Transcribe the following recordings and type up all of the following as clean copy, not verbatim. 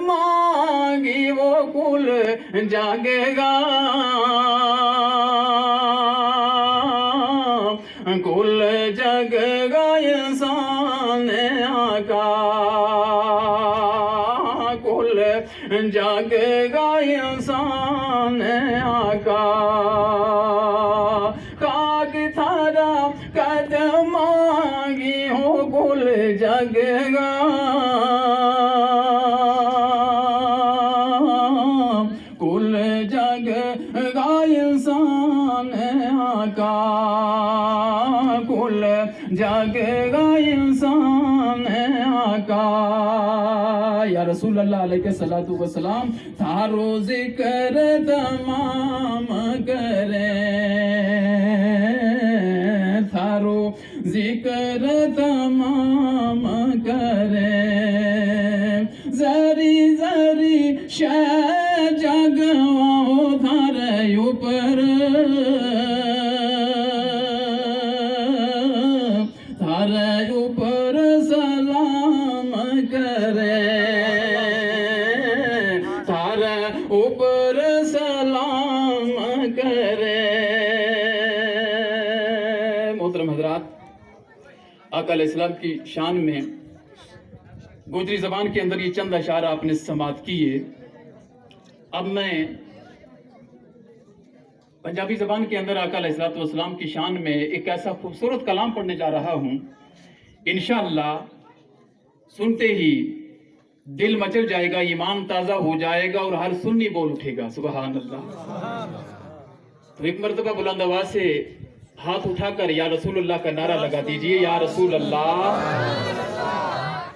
मांगी वो कुल जागेगा, कुल जगेगा इंसान आका, कुल जगेगा इंसान आका। खाक थारा कदम मांगी हो कुल जगेगा, कुल जगेगा इंसान आका, कुल जगेगा इंसान आका। या रसूल अल्लाह अलैहि सल्लतु वस्सलाम थारो जिक्र तमाम करे, थारो जिक्र तमाम करे, जरी जरी शह जगवाओ थारे ऊपर, थारे ऊपर सलाम करे, थारे ऊपर सलाम करे। मोहतरम हजरात, आका अलैहिस्सलाम की शान में गोजरी ज़बान के अंदर ये चंद अशार आपने समात किए। अब मैं पंजाबी ज़बान के अंदर आका अलैहिस्सलाम की शान में एक ऐसा खूबसूरत कलाम पढ़ने जा रहा हूँ, इंशाअल्लाह सुनते ही दिल मचल जाएगा, ईमान ताज़ा हो जाएगा और हर सुन्नी बोल उठेगा सुबहान अल्लाह। तो एक मरतबा बुलंद आवाज़ से हाथ उठाकर या रसूल अल्लाह का नारा लगा दीजिए, या रसूल अल्लाह,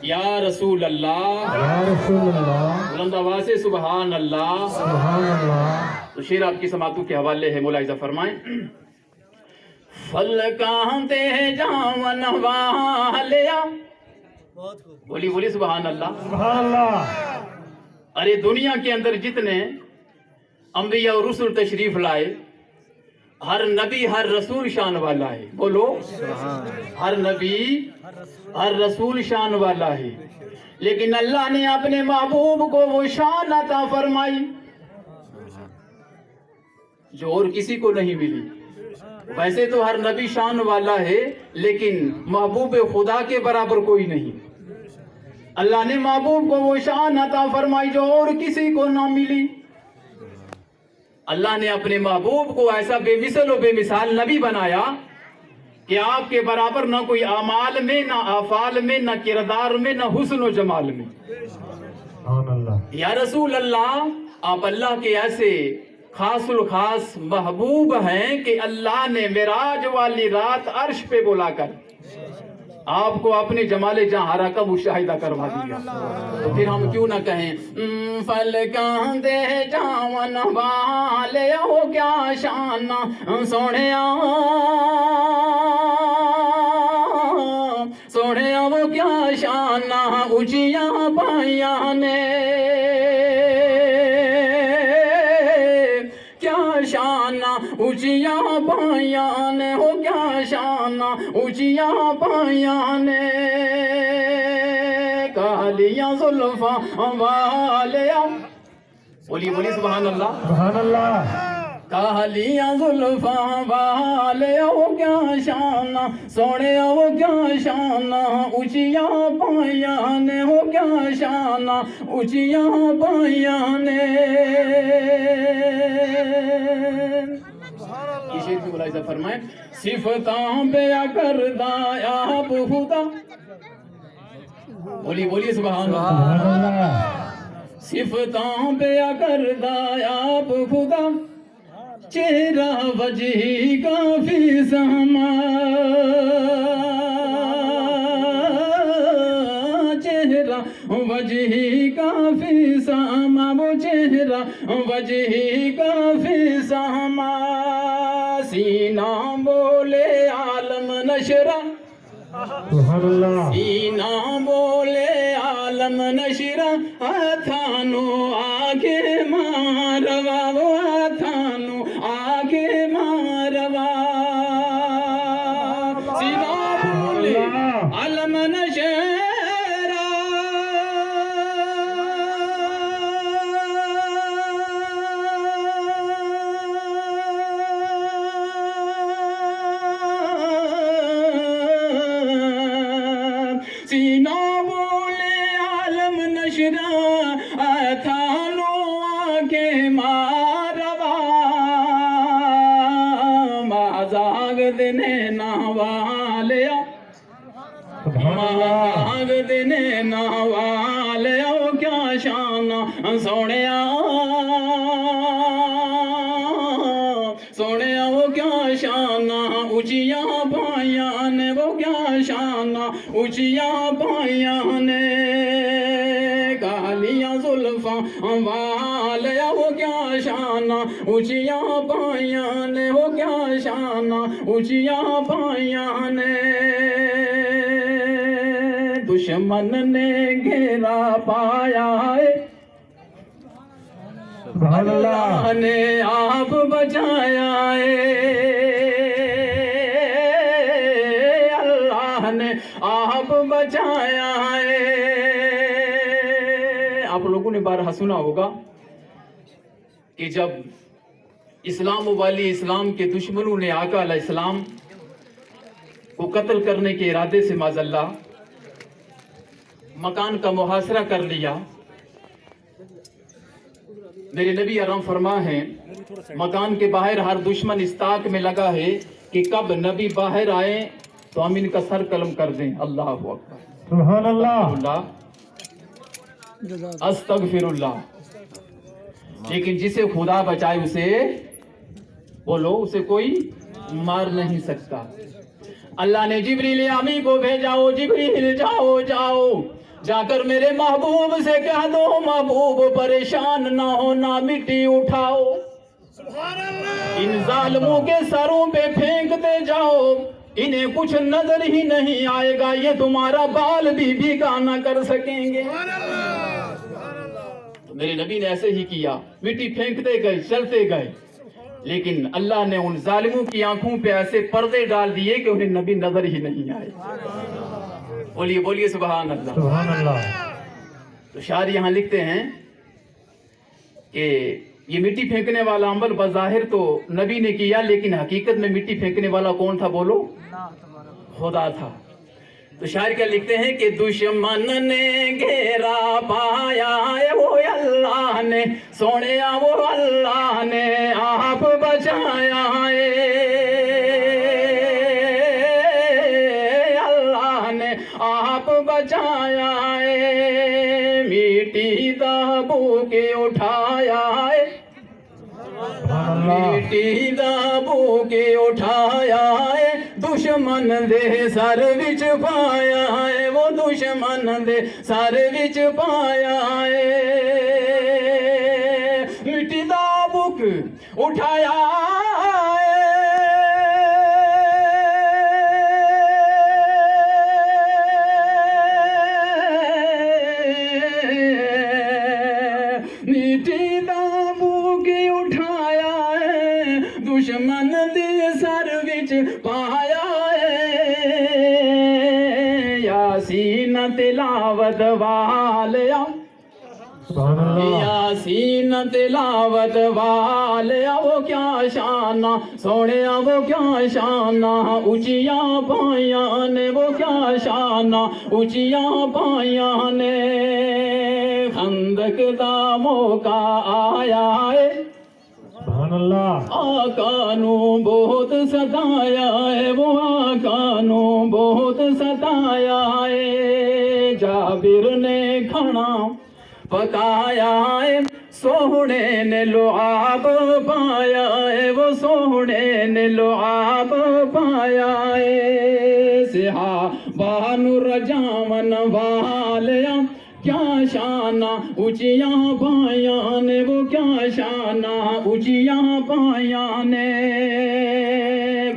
या रसूल अल्लाह, या रसूल अल्लाह, बुलंद आवाज़ से सुबहान अल्लाह, सुभान अल्लाह। तो शेर आपकी समातों के हवाले है, मुलाहिज़ा फरमाएं। फल कांते जावन वालिया, बोली बोली सुबहान अल्लाह, सुभान अल्लाह। अरे दुनिया के अंदर जितने अंबिया और रसूल तशरीफ लाए, हर नबी हर रसूल शान वाला है। बोलो हर नबी हर रसूल शान वाला है, लेकिन अल्लाह ने अपने महबूब को वो शान अता फरमाई जो और किसी को नहीं मिली। वैसे तो हर नबी शान वाला है, लेकिन महबूब खुदा के बराबर कोई नहीं। अल्लाह ने महबूब को वो शान अता फरमाई जो और किसी को ना मिली। अल्लाह ने अपने महबूब को ऐसा बेमिसल और बेमिसाल नबी बनाया कि आपके बराबर ना कोई आमाल में, ना आफाल में, ना किरदार में, ना हुस्न और जमाल में। या रसूल अल्लाह, आप अल्लाह के ऐसे खासुल खास महबूब हैं कि अल्लाह ने मिराज वाली रात अर्श पे बुलाकर आपको अपने जमाले जहारा का मुशाहिदा करवा दिया। तो फिर हम क्यों ना कहें फल कांदे जावन वाले हो क्या शाना सोने सोने वो क्या शाना ऊंचिया पाया ने, क्या शाना ऊंचिया पाया ने, हो क्या शाना ऊंचिया पाया ने। कालिया जुल्फा वाले, बोली बोली सुभान अल्लाह, सुभान अल्लाह। कालिया जुल्फा वाले हो क्या शाना सोने वो क्या शाना ऊंचिया पाया ने, हो क्या शाना ऊंचिया पाया ने। शेर की मुलाहिज़ा फरमाएं। सिफतां बेया करदा आप खुदा, बोली बोलिए सुभान अल्लाह। सिफतां बेया करदा आप खुदा, चेहरा वजही काफी समा, चेहरा वजही काफी समा, वो चेहरा वजही काफी समा। सीना बोले आलम नशरा, सीना बोले आलम नशरा, थानो आगे मारवा, वो थानो आगे मारवा। सीना बोले आलम नशरा, हशरा थानो आके मारवा माजाग दिने नावालिया माजाग दिने नावालिया वो क्या शान सोनिया सोनिया वो क्या शान ऊंचियां पाइयां ने वो क्या शान ऊंचियां पाइयां ने कालियां जुल्फां वालिया वो क्या शान ऊंचियां पाइयां ने वो क्या शान ऊंचियां पाइयां ने दुश्मन ने घेरा पाया है अल्लाह ने आप बचाया है अल्लाह ने आप बचाया है। आप लोगों ने बारहा सुना होगा कि जब इस्लाम वाली इस्लाम के दुश्मनों ने आका अलैहिस्सलाम को कत्ल करने के इरादे से माज़अल्लाह मकान का मुहासरा कर लिया। मेरे नबी आराम फरमा है मकान के बाहर हर दुश्मन इस ताक में लगा है कि कब नबी बाहर आए तो हम इनका सर कलम कर दें। अल्लाह अकबर सुभान अल्लाह अस्तगफिरुल्लाह। लेकिन जिसे खुदा बचाए उसे बोलो उसे कोई मार नहीं सकता। अल्लाह ने जिब्रील अमी को भेजा, ओ जिब्रील जाओ जाओ जाकर मेरे महबूब से कह दो महबूब परेशान ना हो ना मिट्टी उठाओ इन जालिमों के सरों पे फेंकते जाओ इन्हें कुछ नजर ही नहीं आएगा ये तुम्हारा बाल भी भीगा ना कर सकेंगे। तो मेरे नबी ने ऐसे ही किया, मिट्टी फेंकते गए चलते गए लेकिन अल्लाह ने उन जालिमों की आंखों पे ऐसे पर्दे डाल दिए कि उन्हें नबी नजर ही नहीं आए। बोलिए बोलिए सुभान अल्लाह सुभान अल्लाह। तो शायर यहाँ लिखते हैं कि ये मिट्टी फेंकने वाला अमल बज़ाहिर तो नबी ने किया लेकिन हकीकत में मिट्टी फेंकने वाला कौन था बोलो? खुदा था। तो शायर क्या लिखते हैं कि दुश्मन ने घेरा पाया है वो अल्लाह ने सोने वो अल्लाह ने आप बचाया है अल्लाह ने आप बचाया है मिट्टी दाबू के उठाया है मिट्टी दाबू के उठाया है दुश्मन दे सर विच पाया है वो दुश्मन दे सर विच पाया है मिट्टी दा बुक उठाया है मिट्टी दा बुक उठाया है दुश्मन दे सर विच पाया यासीन तिलावत वालिया सुभान अल्लाह यासीन तिलावत वालिया वो क्या शाना सोने वो क्या शाना ऊंचियां पाया ने वो क्या शाना ऊंचियां पाया ने खंदक दा मौका आया है सुभान अल्लाह। आका नू बहुत सताया है वो आका नू बहुत सताया है जाबिर ने खाना पकाया है सोहने ने लुआब पाया है वो सोहने ने लुआब पाया है सिहा बानु रजामन वालिया क्या शाना ऊंचियां पाया ने वो क्या शाना ऊंचियां पाया ने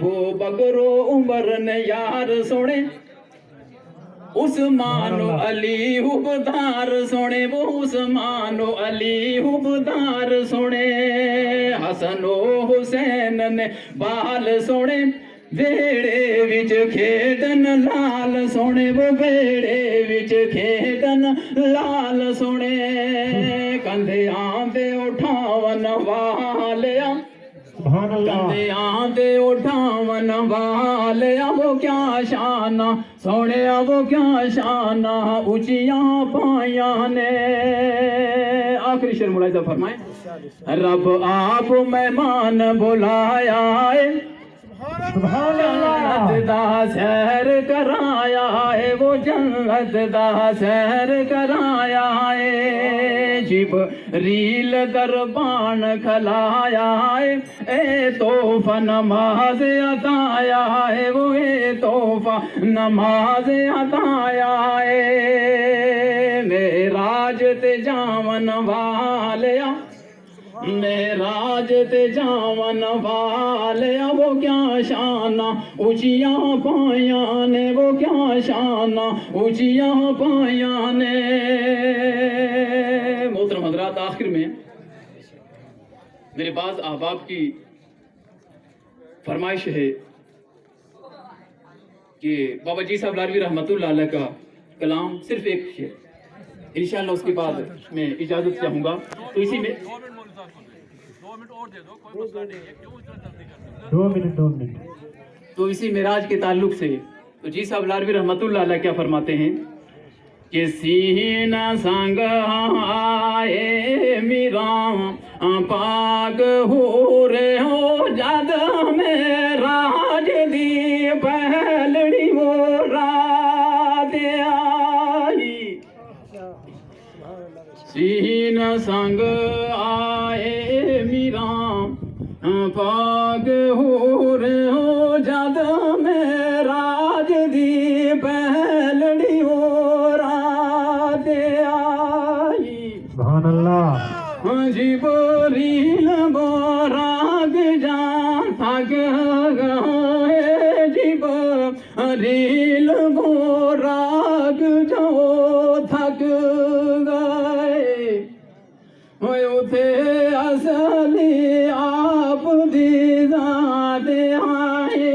वो बगरो उमर ने यार सोने उस्मानो अली हुबदार सोने वो उस्मानो अली हुबदार सोने हसनो हुसैन ने बाल सोने वेड़े विच खेडन लाल सोने वो वेड़े विच खेडन लाल सोने कंधियां दे उठावन वालिया सुभान अल्लाह कंधियां दे उठावन वालिया वो क्या शाना سونے وہ کیا شانہ اونچیاں پائیاں نے. آخری شعر ملاحظہ فرمائیں. رب آپ مہمان بلایا ہے سبحان اللہ. جنت دا سیر کرایا ہے وہ جنت دا سیر کرایا ہے. جبریل دربان کھلایا ہے اے تحفہ نماز عطایا ہے وہ اے تحفہ نماز عطایا ہے. معراج تے جاون والیا معراج تے جاون والیا وہ کیا شانہ اونچیاں پائیاں نے وہ کیا شانہ اونچیاں پائیاں نے. محترم حضرات آخر میں میرے بعض احباب کی فرمائش ہے کہ بابا جی صاحب لاروی رحمۃ اللہ علیہ کا کلام صرف ایک شعر انشاءاللہ اس کے بعد میں اجازت چاہوں گا. تو اسی میں 2 منٹ تو اسی معراج کے تعلق سے تو جی صاحب لاروی رحمۃ اللہ علیہ کیا فرماتے ہیں کہ سینہ سنگ آئے میرا پاک ہو رے ہو جد میں راج دی پہلڑی وہ رات آئی. سینہ سنگ آئے میرا پاک ہو رے ہو جد میں راج دی پہلڑی وہ رات آئی. سبحان اللہ. جبریل براگ جان تھک گئے جبریل براگ جو تھک گئے اتے اصلی آپ دی ذات آئے.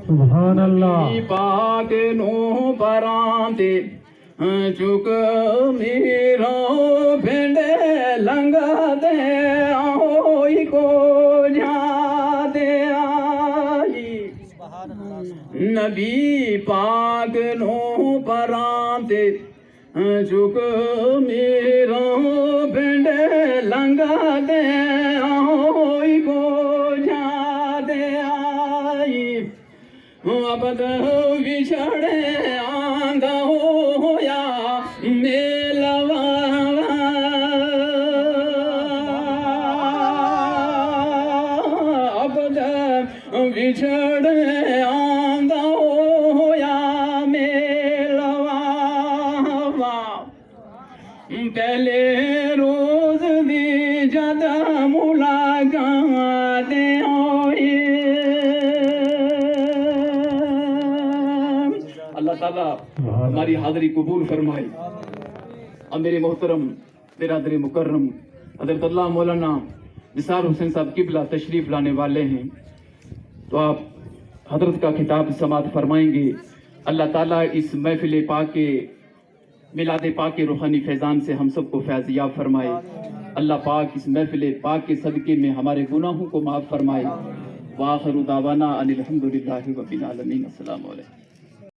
سبحان اللہ. پاک نو پرانتے چک میرا بھنڈے لنگ دے آئی کو جا دے آئی. نبی پاک نو پرانتے چک میرا بھنڈے لنگ دے آئی کو جا دے آئی. ابد بچھڑے آندہ ہویا میلوا ابد بچھڑے آندہ ہویا میلوا. پہلے روز دی جد ملاقات ہوئی. اللہ تعالیٰ ہماری حاضری قبول فرمائے. اور میرے محترم برادر مکرم حضرت اللہ مولانا نثار حسین صاحب قبلہ تشریف لانے والے ہیں تو آپ حضرت کا خطاب سماعت فرمائیں گے. اللہ تعالیٰ اس محفل پاک کے میلاد پاک کے روحانی فیضان سے ہم سب کو فیض یاب فرمائے. اللہ پاک اس محفل پاک کے صدقے میں ہمارے گناہوں کو معاف فرمائے. وآخر دعوانا ان الحمدللہ رب العالمین. السلام علیکم.